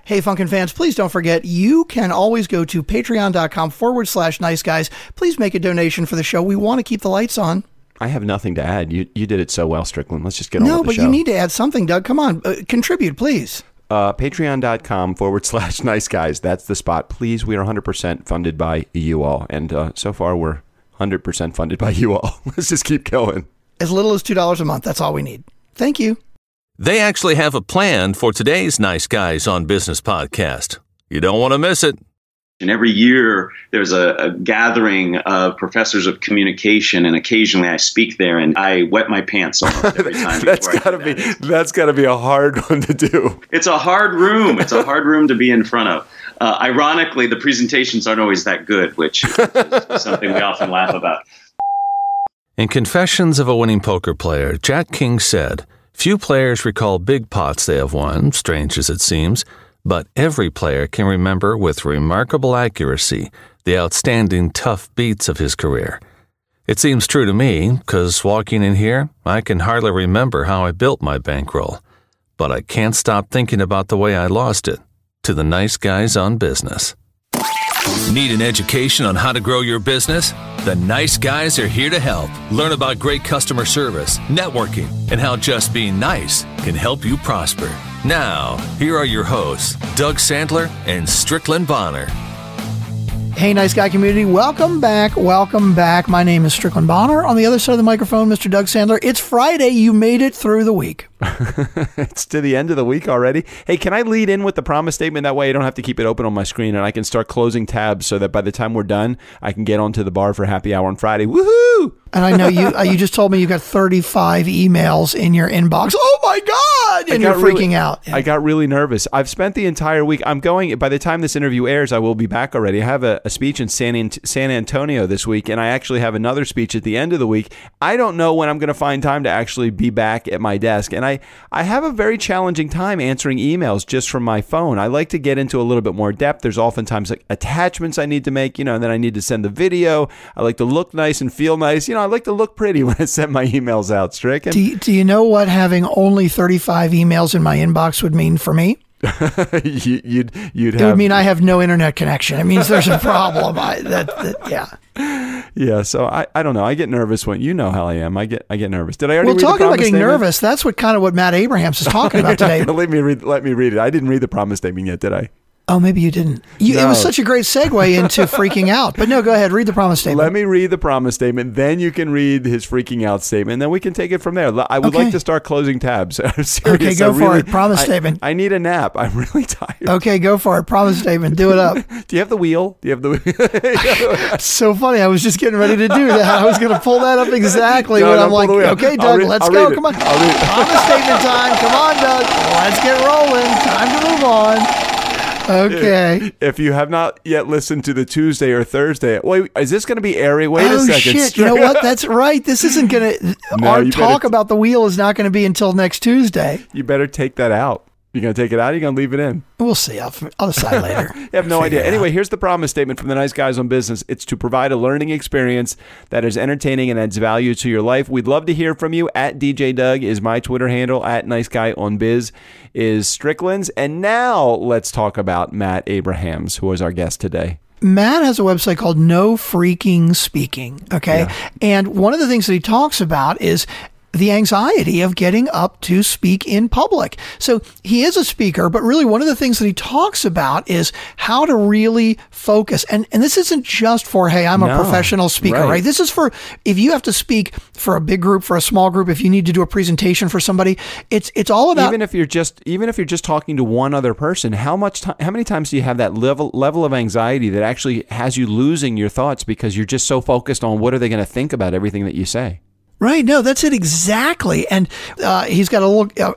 Hey, Funkin' fans, please don't forget, you can always go to patreon.com/nice guys. Please make a donation for the show. We want to keep the lights on. I have nothing to add. You did it so well, Strickland. Let's just get on with the show. No, but you need to add something, Doug. Come on. Contribute, please. Patreon.com/nice guys. That's the spot. Please, we are 100% funded by you all. And so far, we're 100% funded by you all. Let's just keep going. As little as $2 a month. That's all we need. Thank you. They actually have a plan for today's Nice Guys on Business podcast. You don't want to miss it. And every year there's a gathering of professors of communication, and occasionally I speak there, and I wet my pants almost every time. That's got to be a hard one to do. It's a hard room. It's a hard room to be in front of. Ironically, the presentations aren't always that good, which is something we often laugh about. In Confessions of a Winning Poker Player, Jack King said, "Few players recall big pots they have won, strange as it seems, but every player can remember with remarkable accuracy the outstanding tough beats of his career. It seems true to me, because walking in here, I can hardly remember how I built my bankroll. But I can't stop thinking about the way I lost it. To the nice guys on business." Need an education on how to grow your business? The Nice Guys are here to help. Learn about great customer service, networking, and how just being nice can help you prosper. Now, here are your hosts, Doug Sandler and Strickland Bonner. Hey, Nice Guy community. Welcome back. Welcome back. My name is Strickland Bonner. On the other side of the microphone, Mr. Doug Sandler. It's Friday. You made it through the week. It's to the end of the week already. Hey, can I lead in with the promise statement? That way I don't have to keep it open on my screen, and I can start closing tabs so that by the time we're done, I can get onto the bar for happy hour on Friday. Woohoo! And I know you just told me you got 35 emails in your inbox. Oh my God! And you're freaking out. I got really nervous. I've spent the entire week. By the time this interview airs, I will be back already. I have a speech in San Antonio this week, and I actually have another speech at the end of the week. I don't know when I'm going to find time to actually be back at my desk. And I have a very challenging time answering emails just from my phone. I like to get into a little bit more depth. There's oftentimes like attachments I need to make, and then I need to send the video. I like to look nice and feel nice. I like to look pretty when I send my emails out, Strick. Do you know what having only 35 emails in my inbox would mean for me? It would mean I have no internet connection. It means there's a problem. Yeah. So I don't know. I get nervous when you know how I am. I get nervous. Did I already? Well, talking about getting nervous, that's what Matt Abrahams is talking about today. Let me read it. I didn't read the promise statement yet, did I? Oh, maybe you didn't. No. It was such a great segue into freaking out. But no, go ahead. Read the promise statement. Let me read the promise statement. Then you can read his freaking out statement. And then we can take it from there. I would like to start closing tabs. I'm serious. Okay, go for it. Promise statement. I need a nap. I'm really tired. Okay, go for it. Promise statement. Do it up. Do you have the wheel? It's so funny. I was just getting ready to do that. I was going to pull that up exactly when I'm like, okay, Doug, let's go. Come on. Promise statement time. Come on, Doug. Let's get rolling. Time to move on. Okay. If you have not yet listened to the Tuesday or Thursday, wait, is this going to be airy? Wait a second. Shit. You know what? That's right. This isn't going to, our talk about the wheel is not going to be until next Tuesday. You better take that out. You going to take it out or you going to leave it in? We'll see. I'll decide later. I have no idea. Anyway, here's the promise statement from the Nice Guys on Business. It's to provide a learning experience that is entertaining and adds value to your life. We'd love to hear from you. At DJ Doug is my Twitter handle. At Nice Guy on Biz is Strickland's. And now let's talk about Matt Abrahams, who is our guest today. Matt has a website called No Freaking Speaking. Okay. Yeah. And one of the things that he talks about is the anxiety of getting up to speak in public. So he is a speaker, but really one of the things that he talks about is how to really focus. And this isn't just for, hey, I'm a professional speaker, right? This is for if you have to speak for a big group, for a small group, if you need to do a presentation for somebody, it's all about even if you're just talking to one other person, how many times do you have that level of anxiety that actually has you losing your thoughts because you're just so focused on what are they going to think about everything that you say? Right. No, that's it exactly. And he's got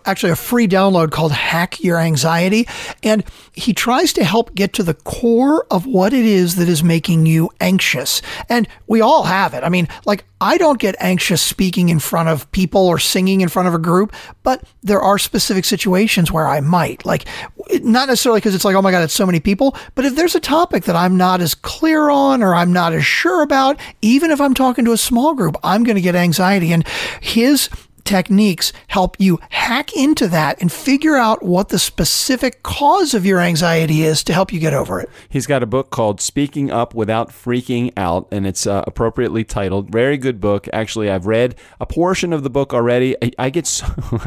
actually a free download called Hack Your Anxiety. And he tries to help get to the core of what it is that is making you anxious. And we all have it. I mean, like, I don't get anxious speaking in front of people or singing in front of a group, but there are specific situations where I might. Like, not necessarily because it's like, oh my God, it's so many people, but if there's a topic that I'm not as clear on or I'm not as sure about, even if I'm talking to a small group, I'm going to get anxiety. And his techniques help you hack into that and figure out what the specific cause of your anxiety is to help you get over it. He's got a book called Speaking Up Without Freaking Out, and it's appropriately titled. Very good book. Actually, I've read a portion of the book already. I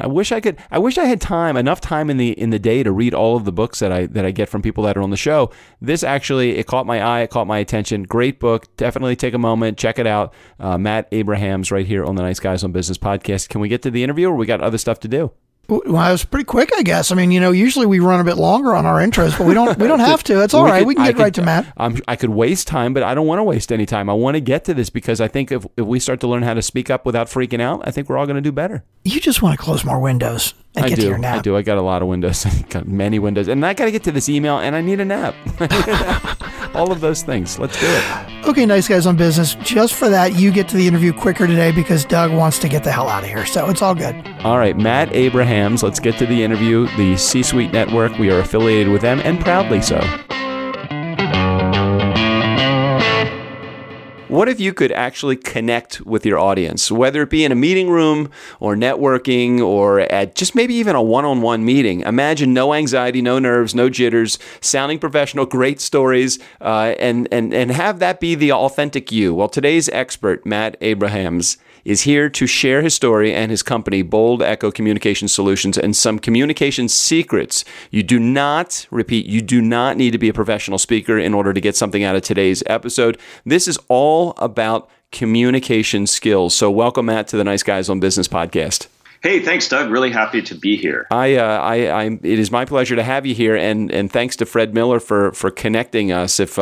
wish I had enough time in the day to read all of the books that I get from people that are on the show. This actually, it caught my eye, it caught my attention. Great book. Definitely take a moment, check it out. Matt Abrahams right here on the Nice Guys on Business podcast. Can we get to the interview, or we got other stuff to do? Well, it was pretty quick, I guess. I mean, usually we run a bit longer on our intros, but we don't have to. It's all right. We can get right to Matt. I could waste time, but I don't want to waste any time. I want to get to this because I think if we start to learn how to speak up without freaking out, I think we're all going to do better. You just want to close more windows and get to your nap. I do. I got a lot of windows. I got many windows. And I got to get to this email, and I need a nap. All of those things. Let's do it. Okay, Nice Guys on Business. Just for that, you get to the interview quicker today because Doug wants to get the hell out of here. So it's all good. All right, Matt Abrahams. Let's get to the interview. The C-Suite Network. We are affiliated with them, and proudly so. What if you could actually connect with your audience, whether it be in a meeting room or networking or at just maybe even a one-on-one meeting? Imagine no anxiety, no nerves, no jitters, sounding professional, great stories, and have that be the authentic you. Well, today's expert, Matt Abrahams, is here to share his story and his company, Bold Echo Communication Solutions, and some communication secrets. You do not need to be a professional speaker in order to get something out of today's episode. This is all about communication skills. So welcome, Matt, to the Nice Guys on Business podcast. Hey, thanks, Doug. Really happy to be here. It is my pleasure to have you here, and thanks to Fred Miller for connecting us. If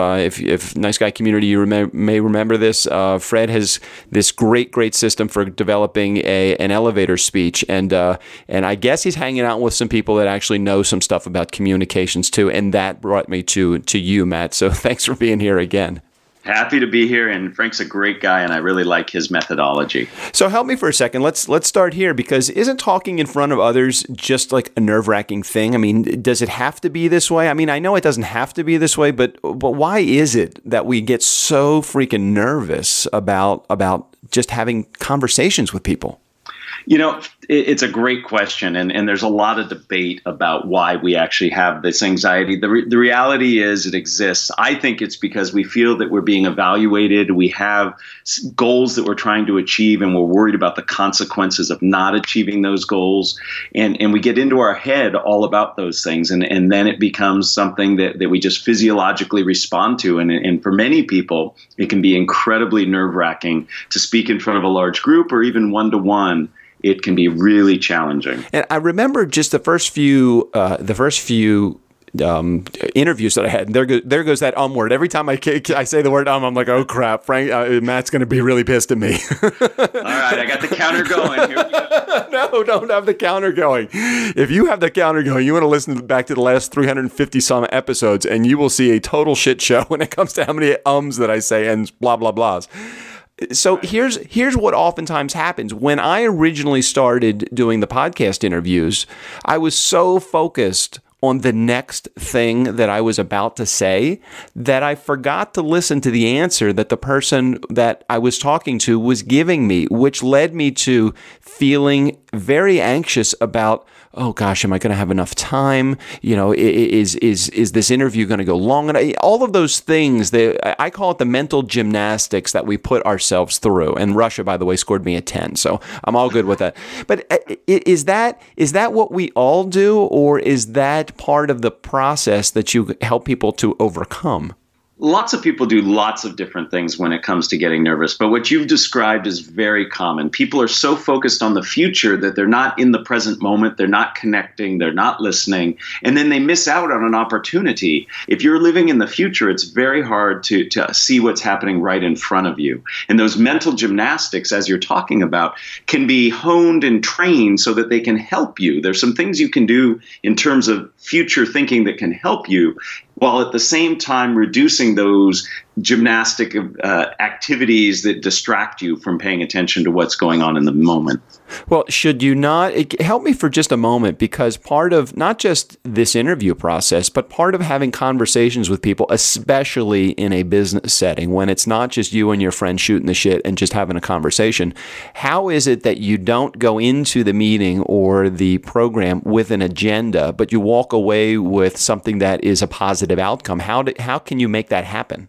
Nice Guy community, you may remember this. Fred has this great system for developing an elevator speech, and I guess he's hanging out with some people that actually know some stuff about communications too, and that brought me to you, Matt. So thanks for being here again. Happy to be here, and Frank's a great guy, and I really like his methodology. So help me for a second. Let's start here, because isn't talking in front of others just like a nerve-wracking thing? I mean, does it have to be this way? I mean, I know it doesn't have to be this way, but why is it that we get so freaking nervous about just having conversations with people? It's a great question, and there's a lot of debate about why we actually have this anxiety. The reality is it exists. I think it's because we feel that we're being evaluated. We have goals that we're trying to achieve, and we're worried about the consequences of not achieving those goals. And we get into our head all about those things, and then it becomes something that we just physiologically respond to. And for many people, it can be incredibly nerve-wracking to speak in front of a large group or even one-to-one. It can be really challenging. And I remember just the first few interviews that I had. And there goes that word. Every time I say the word I'm like, oh crap, Frank, Matt's going to be really pissed at me. All right, I got the counter going. Here we go. No, don't have the counter going. If you have the counter going, you want to listen back to the last 350 some episodes, and you will see a total shit show when it comes to how many ums that I say and blah blah blahs. So here's what oftentimes happens. When I originally started doing the podcast interviews, I was so focused on the next thing that I was about to say that I forgot to listen to the answer that the person that I was talking to was giving me, which led me to feeling very anxious about, oh gosh, am I going to have enough time? Is this interview going to go long enough? All of those things, I call it the mental gymnastics that we put ourselves through. And Russia, by the way, scored me a 10, so I'm all good with that. But is that what we all do, or is that part of the process that you help people to overcome? Lots of people do lots of different things when it comes to getting nervous, but what you've described is very common. People are so focused on the future that they're not in the present moment, they're not connecting, they're not listening, and then they miss out on an opportunity. If you're living in the future, it's very hard to see what's happening right in front of you. And those mental gymnastics, as you're talking about, can be honed and trained so that they can help you. There's some things you can do in terms of future thinking that can help you, while at the same time reducing those gymnastic activities that distract you from paying attention to what's going on in the moment. Well, should you not help me for just a moment, because part of not just this interview process, but part of having conversations with people, especially in a business setting, when it's not just you and your friend shooting the shit and just having a conversation, how is it that you don't go into the meeting or the program with an agenda, but you walk away with something that is a positive outcome? How can you make that happen?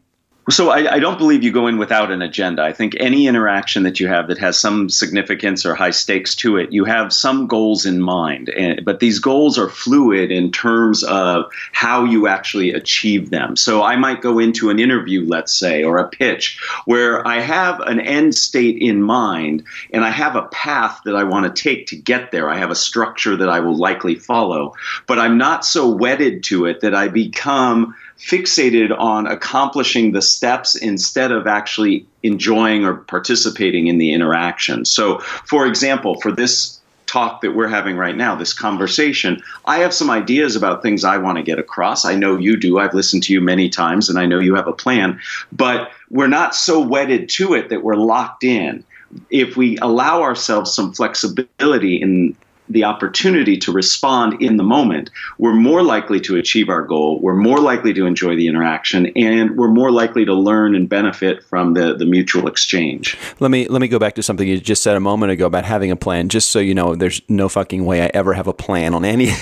So I don't believe you go in without an agenda. I think any interaction that you have that has some significance or high stakes to it, you have some goals in mind. But these goals are fluid in terms of how you actually achieve them. So I might go into an interview, let's say, or a pitch, where I have an end state in mind and I have a path that I want to take to get there. I have a structure that I will likely follow, but I'm not so wedded to it that I become fixated on accomplishing the steps instead of actually enjoying or participating in the interaction. So, for example, for this talk that we're having right now, this conversation, I have some ideas about things I want to get across. I know you do. I've listened to you many times, and I know you have a plan. But we're not so wedded to it that we're locked in. If we allow ourselves some flexibility in the opportunity to respond in the moment, we're more likely to achieve our goal, we're more likely to enjoy the interaction, and we're more likely to learn and benefit from the mutual exchange. Let me go back to something you just said a moment ago about having a plan. Just so you know, there's no fucking way I ever have a plan on any.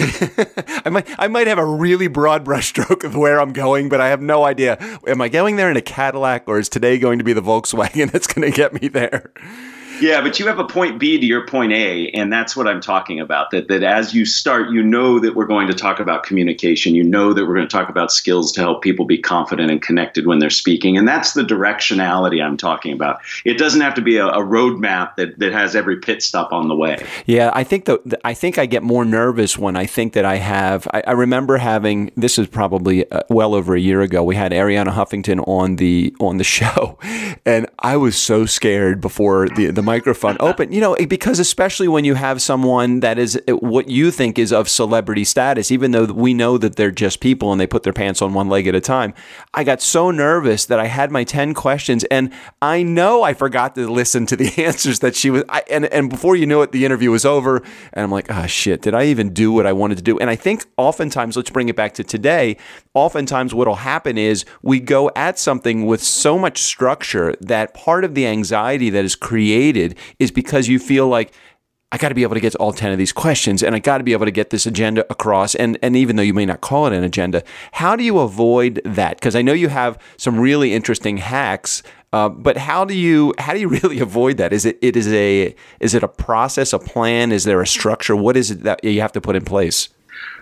I might have a really broad brushstroke of where I'm going, but I have no idea. Am I going there in a Cadillac, or is today going to be the Volkswagen that's going to get me there? Yeah, but you have a point B to your point A, and that's what I'm talking about, that as you start, you know that we're going to talk about communication. You know that we're going to talk about skills to help people be confident and connected when they're speaking, and that's the directionality I'm talking about. It doesn't have to be a roadmap that has every pit stop on the way. Yeah, I think I get more nervous when I think that I remember having, this is probably well over a year ago, we had Arianna Huffington on the show, and I was so scared before the microphone open, because especially when you have someone that is what you think is of celebrity status, even though we know that they're just people and they put their pants on one leg at a time. I got so nervous that I had my 10 questions, and I know I forgot to listen to the answers that she was, and before you knew it, the interview was over, and I'm like, oh shit, did I even do what I wanted to do? And I think oftentimes, let's bring it back to today, oftentimes what'll happen is we go at something with so much structure that part of the anxiety that is created is because you feel like, I got to be able to get to all 10 of these questions, and I got to be able to get this agenda across. And even though you may not call it an agenda, how do you avoid that? Because I know you have some really interesting hacks, but how do you really avoid that? Is it a process, a plan? Is there a structure? What is it that you have to put in place?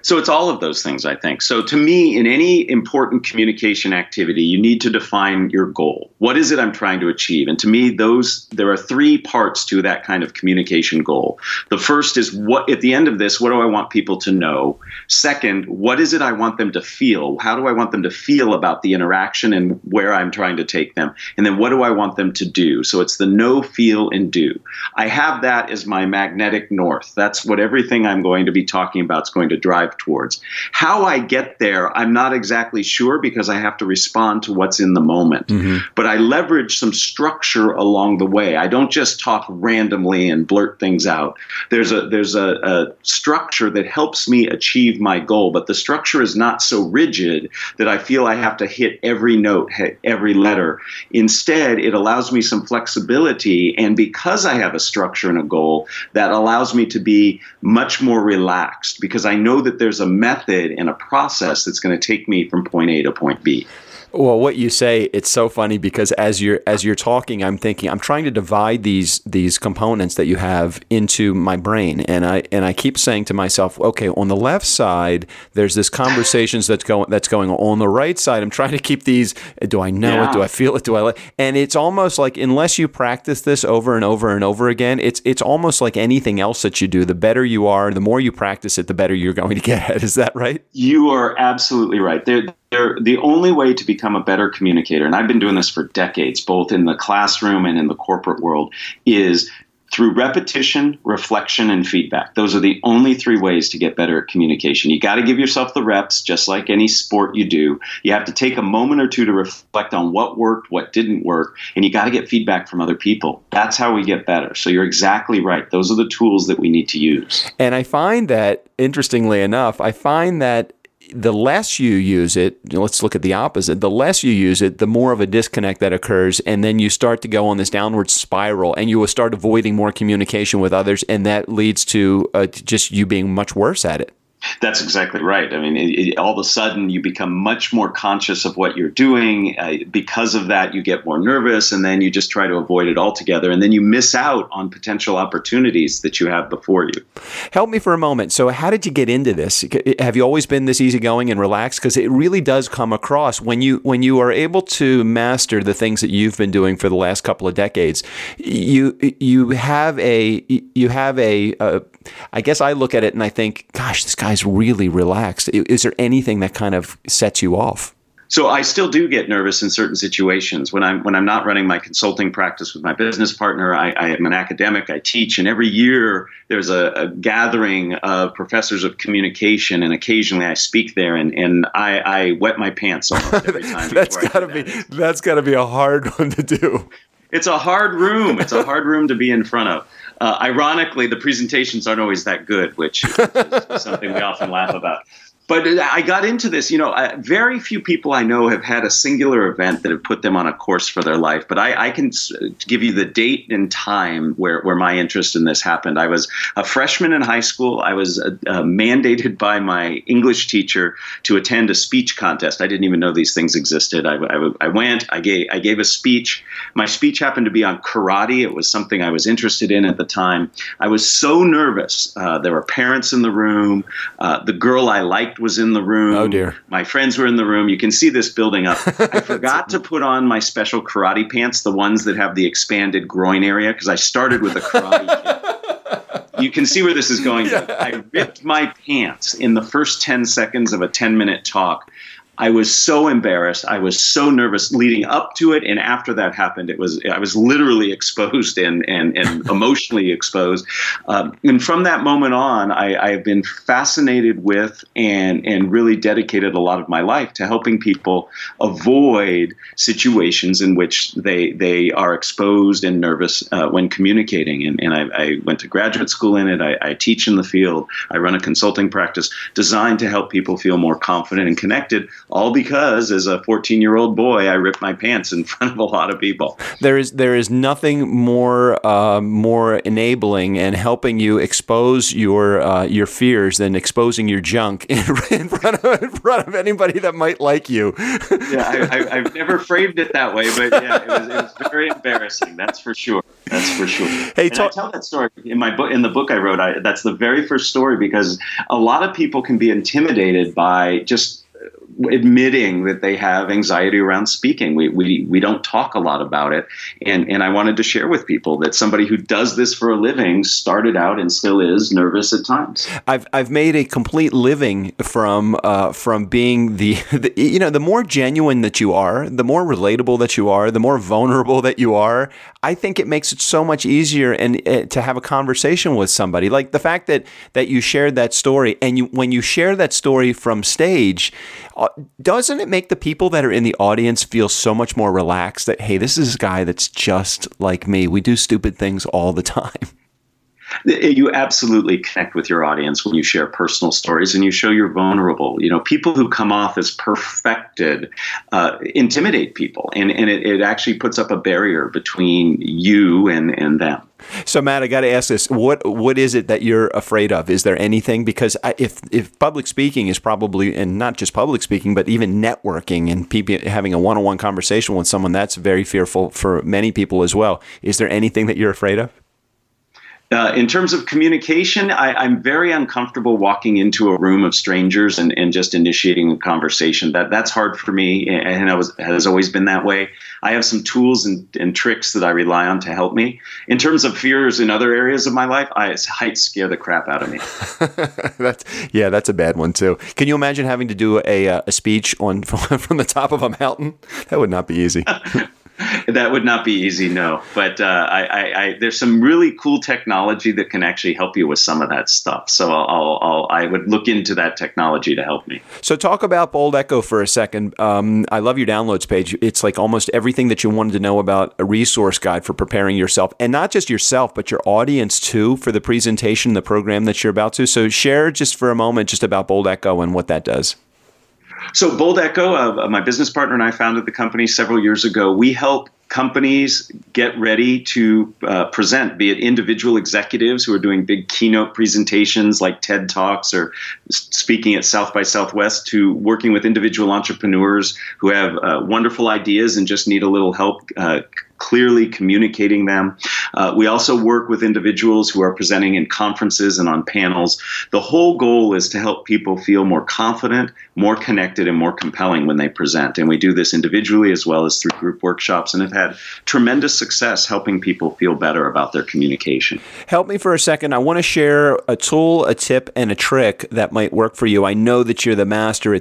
So it's all of those things, I think. So to me, in any important communication activity, you need to define your goal. What is it I'm trying to achieve? And to me, there are three parts to that kind of communication goal. The first is, what at the end of this, what do I want people to know? Second, what is it I want them to feel? How do I want them to feel about the interaction and where I'm trying to take them? And then what do I want them to do? So it's the know, feel, and do. I have that as my magnetic north. That's what everything I'm going to be talking about is going to drive towards. How I get there, I'm not exactly sure, because I have to respond to what's in the moment. Mm-hmm. But I leverage some structure along the way. I don't just talk randomly and blurt things out. There's a structure that helps me achieve my goal, but the structure is not so rigid that I feel I have to hit every note, hit every letter. Instead, it allows me some flexibility, and because I have a structure and a goal, that allows me to be much more relaxed, because I know that there's a method and a process that's going to take me from point A to point B. Well, what you say, it's so funny, because as you're talking, I'm thinking, I'm trying to divide these components that you have into my brain, and I keep saying to myself, okay, on the left side, there's this conversations that's going on the right side. I'm trying to keep these. Do I know it? Do I feel it? Do I like? And it's almost like, unless you practice this over and over and over again, it's almost like anything else that you do. The better you are, the more you practice it, the better you're going to get at. Is that right? You are absolutely right. The only way to become a better communicator, and I've been doing this for decades, both in the classroom and in the corporate world, is Through repetition, reflection, and feedback. Those are the only three ways to get better at communication. You got to give yourself the reps, just like any sport you do. You have to take a moment or two to reflect on what worked, what didn't work, and you got to get feedback from other people. That's how we get better. So you're exactly right. Those are the tools that we need to use. And I find that, interestingly enough, the less you use it, let's look at the opposite, the less you use it, the more of a disconnect that occurs, and then you start to go on this downward spiral, and you will start avoiding more communication with others, and that leads to just you being much worse at it. That's exactly right. I mean, all of a sudden you become much more conscious of what you're doing. Because of that, you get more nervous, and then you just try to avoid it altogether. And then you miss out on potential opportunities that you have before you. Help me for a moment. So how did you get into this? Have you always been this easygoing and relaxed? Because it really does come across when you are able to master the things that you've been doing for the last couple of decades. You have a I guess I look at it and I think, gosh, this guy's really relaxed. Is there anything that kind of sets you off? So I still do get nervous in certain situations. When I'm not running my consulting practice with my business partner, I am an academic, I teach, and every year there's a gathering of professors of communication, and occasionally I speak there, and I wet my pants almost every time. That's got to be a hard one to do. It's a hard room. It's a hard room to be in front of. Ironically, the presentations aren't always that good, which is something we often laugh about. But I got into this, very few people I know have had a singular event that have put them on a course for their life. But I can give you the date and time where my interest in this happened. I was a freshman in high school. I was mandated by my English teacher to attend a speech contest. I didn't even know these things existed. I went, I gave a speech. My speech happened to be on karate. It was something I was interested in at the time. I was so nervous. There were parents in the room. The girl I liked was in the room. Oh, dear. My friends were in the room. You can see this building up. I forgot to put on my special karate pants, the ones that have the expanded groin area, because I started with a karate kid. You can see where this is going. Yeah. I ripped my pants in the first 10 seconds of a 10-minute talk. I was so embarrassed. I was so nervous leading up to it, and after that happened, I was literally exposed and emotionally exposed. And from that moment on, I've been fascinated with and really dedicated a lot of my life to helping people avoid situations in which they are exposed and nervous when communicating. And I went to graduate school in it. I teach in the field. I run a consulting practice designed to help people feel more confident and connected. All because, as a 14-year-old boy, I ripped my pants in front of a lot of people. There is nothing more enabling and helping you expose your fears than exposing your junk in front of anybody that might like you. Yeah, I've never framed it that way, but yeah, it was very embarrassing. That's for sure. That's for sure. Hey, I tell that story in my book. In the book I wrote, that's the very first story, because a lot of people can be intimidated by just admitting that they have anxiety around speaking. We don't talk a lot about it. And I wanted to share with people that somebody who does this for a living started out and still is nervous at times. I've made a complete living from being the more genuine that you are, the more relatable that you are, the more vulnerable that you are. I think it makes it so much easier and to have a conversation with somebody. Like the fact that you shared that story, and when you share that story from stage, doesn't it make the people that are in the audience feel so much more relaxed that, hey, this is a guy that's just like me. We do stupid things all the time. You absolutely connect with your audience when you share personal stories and you show you're vulnerable. People who come off as perfected intimidate people, and it actually puts up a barrier between you and them. So, Matt, I got to ask this. What is it that you're afraid of? Is there anything? Because if public speaking is probably, and not just public speaking, but even networking and people having a one-on-one conversation with someone, that's very fearful for many people as well. Is there anything that you're afraid of? In terms of communication, I'm very uncomfortable walking into a room of strangers and just initiating a conversation. That's hard for me, and has always been that way. I have some tools and tricks that I rely on to help me. In terms of fears in other areas of my life, heights scare the crap out of me. That's a bad one too. Can you imagine having to do a speech from the top of a mountain? That would not be easy. That would not be easy, no. But there's some really cool technology that can actually help you with some of that stuff. So I would look into that technology to help me. So talk about Bold Echo for a second. I love your downloads page. It's like almost everything that you wanted to know about a resource guide for preparing yourself, and not just yourself, but your audience too, for the presentation, the program that you're about to. So share just for a moment just about Bold Echo and what that does. So Bold Echo, my business partner and I founded the company several years ago. We help companies get ready to present, be it individual executives who are doing big keynote presentations like TED Talks or speaking at South by Southwest, to working with individual entrepreneurs who have wonderful ideas and just need a little help clearly communicating them. We also work with individuals who are presenting in conferences and on panels. The whole goal is to help people feel more confident, more connected, and more compelling when they present. And we do this individually as well as through group workshops, and have had tremendous success helping people feel better about their communication. Help me for a second. I want to share a tool, a tip, and a trick that might work for you. I know that you're the master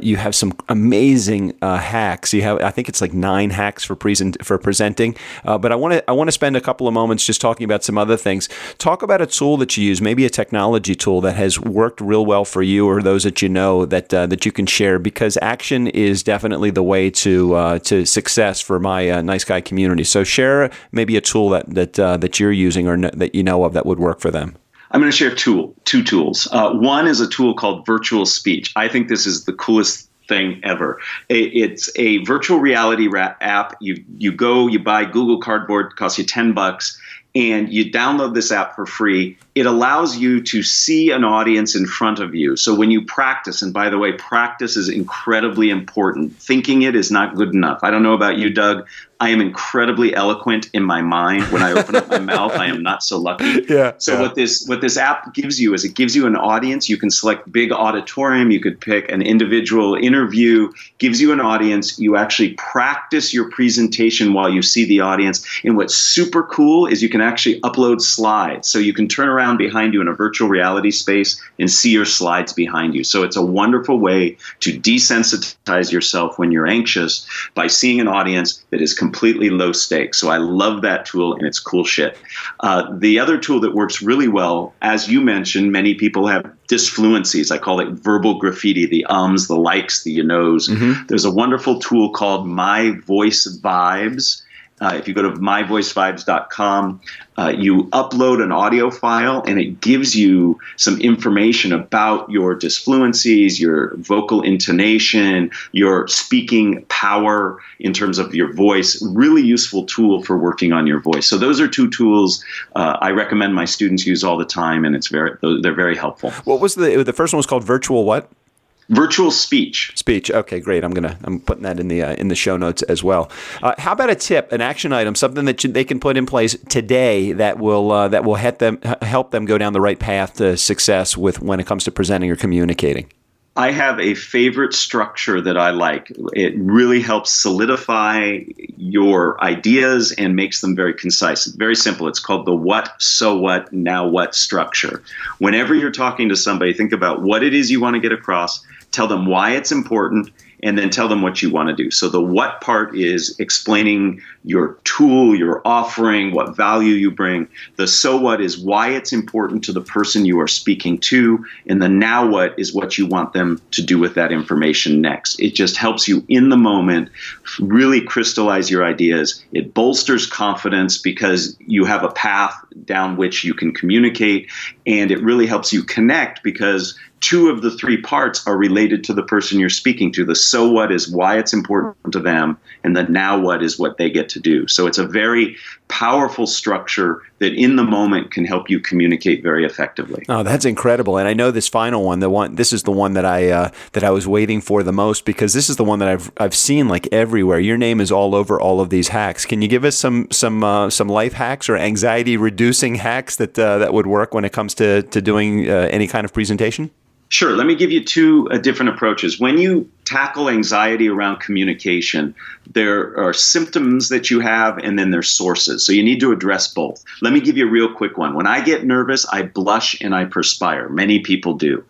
you have some amazing hacks. You have, I think it's like 9 hacks for presenting. But I want to spend a couple of moments just talking about some other things. Talk about a tool that you use, maybe a technology tool that has worked real well for you or those that you know that you can share, because action is definitely the way to success for my Nice Guy community. So share maybe a tool that you're using or that you know of that would work for them. I'm going to share two tools. One is a tool called virtual speech. I think this is the coolest thing ever. It's a virtual reality app. You go, you buy Google Cardboard, it costs you $10, and you download this app for free. It allows you to see an audience in front of you. So when you practice, and by the way, practice is incredibly important. Thinking it is not good enough. I don't know about you, Doug. I am incredibly eloquent in my mind. When I open up my mouth, I am not so lucky. What this app gives you is it gives you an audience. You can select big auditorium. You could pick an individual interview. Gives you an audience. You actually practice your presentation while you see the audience. And what's super cool is you can actually upload slides. So you can turn around behind you in a virtual reality space and see your slides behind you. So it's a wonderful way to desensitize yourself when you're anxious by seeing an audience that is completely low stakes. So I love that tool, and it's cool shit. The other tool that works really well, as you mentioned, many people have disfluencies. I call it verbal graffiti, the ums, the likes, the you knows. Mm-hmm. There's a wonderful tool called My Voice Vibes. If you go to myvoicevibes.com, you upload an audio file, and it gives you some information about your disfluencies, your vocal intonation, your speaking power in terms of your voice. Really useful tool for working on your voice. So those are 2 tools I recommend my students use all the time, and they're very helpful. What was the first one was called virtual what? Virtual speech. Speech. Okay, great. I'm putting that in the show notes as well. How about a tip, an action item, something that they can put in place today that will help them go down the right path to success when it comes to presenting or communicating? I have a favorite structure that I like. It really helps solidify your ideas and makes them very concise. It's very simple. It's called the what, so what, now what structure. Whenever you're talking to somebody, think about what it is you want to get across, tell them why it's important, and then tell them what you want to do. So the what part is explaining your tool, your offering, what value you bring. The so what is why it's important to the person you are speaking to. And the now what is what you want them to do with that information next. It just helps you in the moment really crystallize your ideas. It bolsters confidence because you have a path down which you can communicate. And it really helps you connect because 2 of the 3 parts are related to the person you're speaking to. The so what is why it's important to them, and the now what is what they get to do. So it's a very powerful structure that in the moment can help you communicate very effectively. Oh, that's incredible. And I know this final one, this is the one that I was waiting for the most, because this is the one that I've seen like everywhere. Your name is all over all of these hacks. Can you give us some life hacks or anxiety reducing hacks that would work when it comes to doing any kind of presentation? Sure. Let me give you 2 different approaches. When you tackle anxiety around communication, there are symptoms that you have, and then there's sources. So you need to address both. Let me give you a real quick one. When I get nervous, I blush and I perspire. Many people do.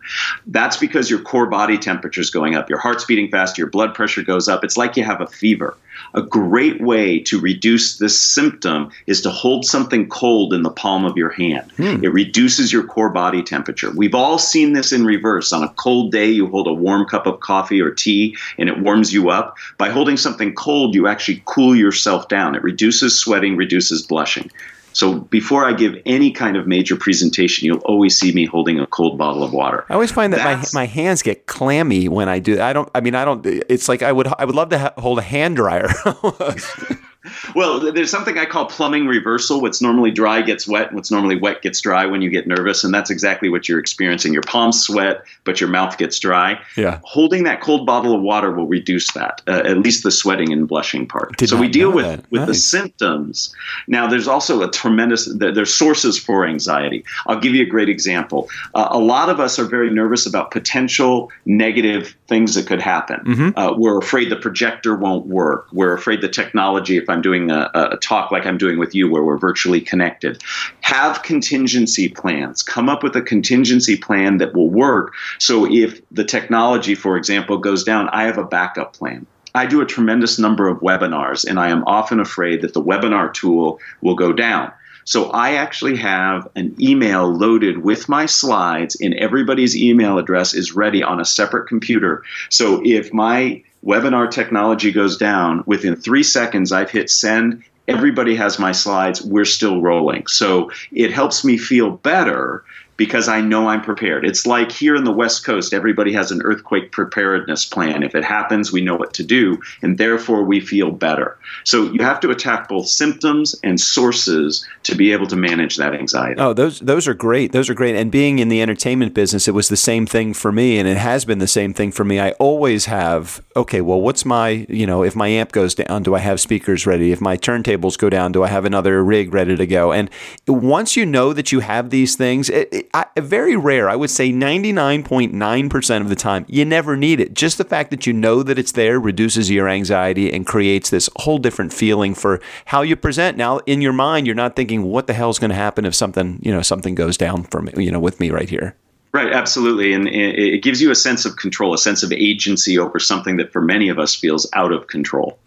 That's because your core body temperature is going up. Your heart's beating faster. Your blood pressure goes up. It's like you have a fever. A great way to reduce this symptom is to hold something cold in the palm of your hand. It reduces your core body temperature. We've all seen this in reverse. On a cold day, you hold a warm cup of coffee or tea, and it warms you up. By holding something cold, you actually cool yourself down. It reduces sweating, reduces blushing. So before I give any kind of major presentation, you'll always see me holding a cold bottle of water. I always find that my hands get clammy when I do. It's like I would love to hold a hand dryer. Well, there's something I call plumbing reversal. What's normally dry gets wet, and what's normally wet gets dry when you get nervous. And that's exactly what you're experiencing. Your palms sweat, but your mouth gets dry. Yeah. Holding that cold bottle of water will reduce that, at least the sweating and blushing part. So we deal with the symptoms. Now, there's also there's sources for anxiety. I'll give you a great example. A lot of us are very nervous about potential negative things that could happen. We're afraid the projector won't work. We're afraid the technology, if I'm doing a talk like I'm doing with you where we're virtually connected. Have contingency plans. Come up with a contingency plan that will work. So if the technology, for example, goes down, I have a backup plan. I do a tremendous number of webinars, and I am often afraid that the webinar tool will go down. So I actually have an email loaded with my slides, and everybody's email address is ready on a separate computer. So if my webinar technology goes down, within 3 seconds, I've hit send. Everybody has my slides. We're still rolling. So it helps me feel better because I know I'm prepared. It's like here in the West Coast, everybody has an earthquake preparedness plan. If it happens, we know what to do, and therefore we feel better. So you have to attack both symptoms and sources to be able to manage that anxiety. Oh, those are great. Those are great. And being in the entertainment business, it was the same thing for me, and it has been the same thing for me. I always have, okay, well, what's my, if my amp goes down, do I have speakers ready? If my turntables go down, do I have another rig ready to go? And once you know that you have these things, very rare, I would say 99.9% of the time, you never need it. Just the fact that you know that it's there reduces your anxiety and creates this whole different feeling for how you present. Now, in your mind, you're not thinking, what the hell is going to happen if something goes down for me, with me right here. Right, absolutely. And it gives you a sense of control, a sense of agency over something that for many of us feels out of control.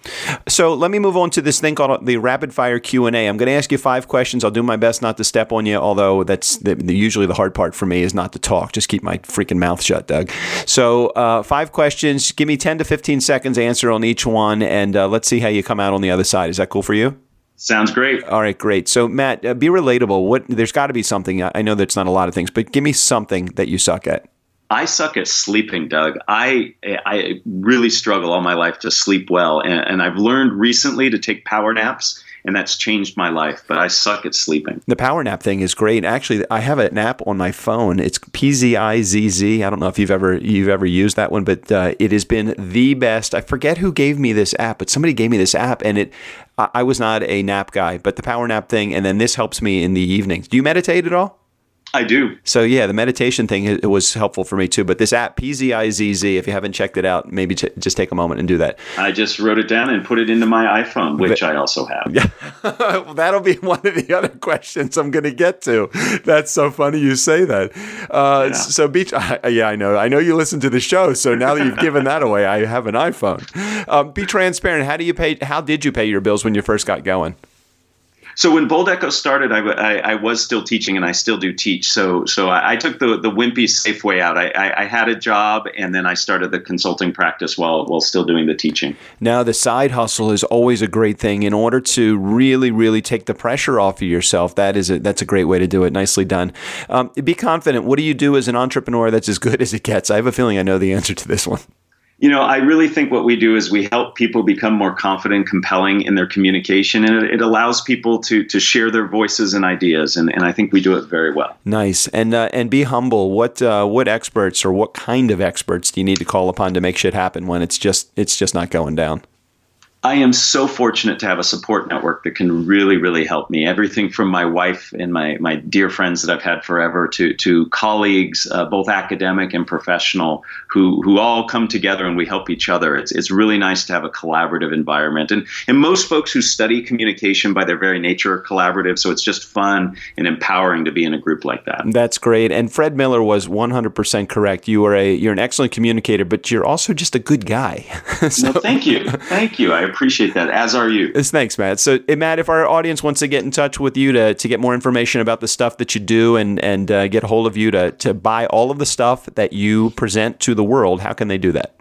So let me move on to this thing called the rapid fire Q&A. I'm going to ask you 5 questions. I'll do my best not to step on you, although that's usually the hard part for me is not to talk. Just keep my freaking mouth shut, Doug. So 5 questions. Give me 10 to 15 seconds answer on each one, and let's see how you come out on the other side. Is that cool for you? Sounds great. All right, great. So, Matt, be relatable. There's got to be something. I know that's not a lot of things, but give me something that you suck at. I suck at sleeping, Doug. I really struggle all my life to sleep well, and I've learned recently to take power naps, and that's changed my life, but I suck at sleeping. The power nap thing is great. Actually, I have an app on my phone. It's PZIZZ. I don't know if you've ever used that one, but it has been the best. I forget who gave me this app, but somebody gave me this app, and I was not a nap guy, but the power nap thing, and then this helps me in the evenings. Do you meditate at all? I do. So yeah, the meditation thing, it was helpful for me too. But this app, PZIZZ, if you haven't checked it out, maybe just take a moment and do that. I just wrote it down and put it into my iPhone, which I also have. Yeah, well, that'll be one of the other questions I'm going to get to. That's so funny you say that. Yeah. So Beach, yeah, I know you listen to the show. So now that you've given that away, I have an iPhone. Be transparent. How did you pay your bills when you first got going? So when Bold Echo started, I was still teaching, and I still do teach. So I took the wimpy safe way out. I had a job, and then I started the consulting practice while still doing the teaching. Now, the side hustle is always a great thing. In order to really, really take the pressure off of yourself, that's a great way to do it. Nicely done. Be confident. What do you do as an entrepreneur that's as good as it gets? I have a feeling I know the answer to this one. I really think what we do is we help people become more confident, compelling in their communication, and it allows people to share their voices and ideas, and I think we do it very well. Nice. And be humble. What experts or what kind of experts do you need to call upon to make shit happen when it's just not going down? I am so fortunate to have a support network that can really, really help me. Everything from my wife and my dear friends that I've had forever to colleagues, both academic and professional, who all come together and we help each other. It's really nice to have a collaborative environment. And most folks who study communication by their very nature are collaborative. So it's just fun and empowering to be in a group like that. That's great. And Fred Miller was 100% correct. You're an excellent communicator, but you're also just a good guy. So, no, thank you. Thank you. I appreciate that, as are you. Thanks, Matt. So, Matt, if our audience wants to get in touch with you to get more information about the stuff that you do and get a hold of you to buy all of the stuff that you present to the world, how can they do that?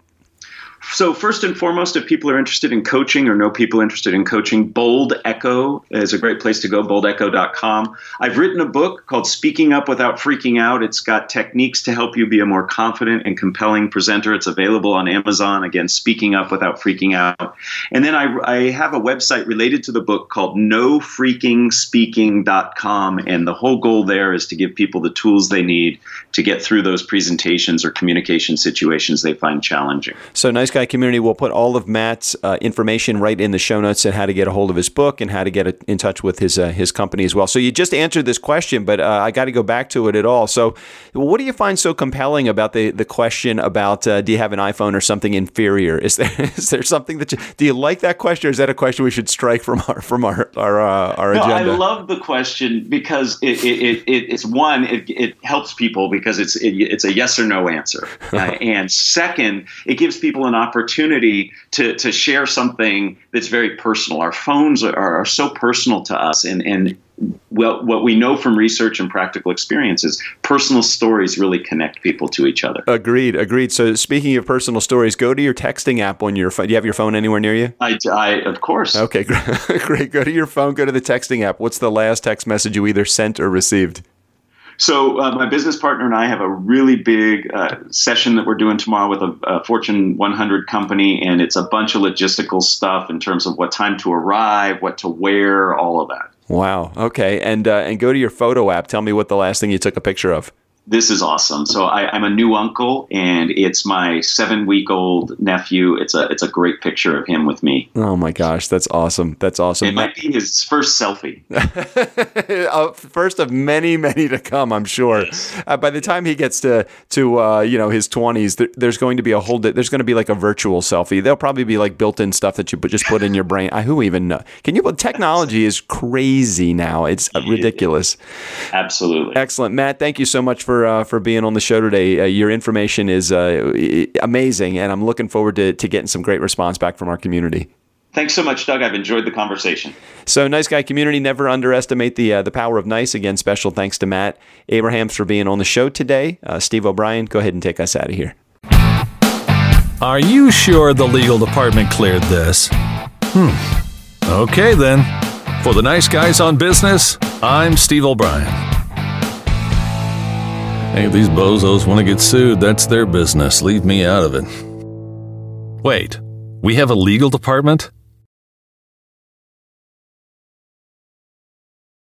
So first and foremost, if people are interested in coaching or know people interested in coaching, Bold Echo is a great place to go, boldecho.com. I've written a book called Speaking Up Without Freaking Out. It's got techniques to help you be a more confident and compelling presenter. It's available on Amazon. Again, Speaking Up Without Freaking Out. And then I have a website related to the book called nofreakingspeaking.com. And the whole goal there is to give people the tools they need to get through those presentations or communication situations they find challenging. So Nice Guy Community will put all of Matt's information right in the show notes and how to get a hold of his book and how to get in touch with his company as well. So you just answered this question, but I got to go back to it at all. So what do you find so compelling about the question about do you have an iPhone or something inferior? Is there something do you like that question, or is that a question we should strike from our agenda? I love the question because it helps people because it's a yes or no answer, and second, it gives people an opportunity to share something that's very personal. Our phones are so personal to us, and well, what we know from research and practical experience is personal stories really connect people to each other. Agreed. So speaking of personal stories, go to your texting app on your phone. Do you have your phone anywhere near you? I of course. Okay, great. Go to your phone, go to the texting app. What's the last text message you either sent or received? So my business partner and I have a really big session that we're doing tomorrow with a Fortune 100 company, and it's a bunch of logistical stuff in terms of what time to arrive, what to wear, all of that. Wow. Okay. And go to your photo app. Tell me what the last thing you took a picture of. This is awesome. So I'm a new uncle, and it's my 7-week-old nephew. It's a great picture of him with me. Oh my gosh, that's awesome. That's awesome. It might be his first selfie. First of many, many to come, I'm sure. Yes. By the time he gets to his 20s, there's going to be there's going to be like a virtual selfie. There'll probably be like built-in stuff that you just put in your brain. Who even know? Technology is crazy now. It's ridiculous. Absolutely. Excellent, Matt. Thank you so much for being on the show today. Your information is amazing, and I'm looking forward to getting some great response back from our community. Thanks so much, Doug. I've enjoyed the conversation. So, Nice Guy Community, never underestimate the power of nice. Again, special thanks to Matt Abrahams for being on the show today. Steve O'Brien, go ahead and take us out of here. Are you sure the legal department cleared this? Okay, then. For the Nice Guys on Business, I'm Steve O'Brien. Hey, if these bozos want to get sued, that's their business. Leave me out of it. Wait, we have a legal department?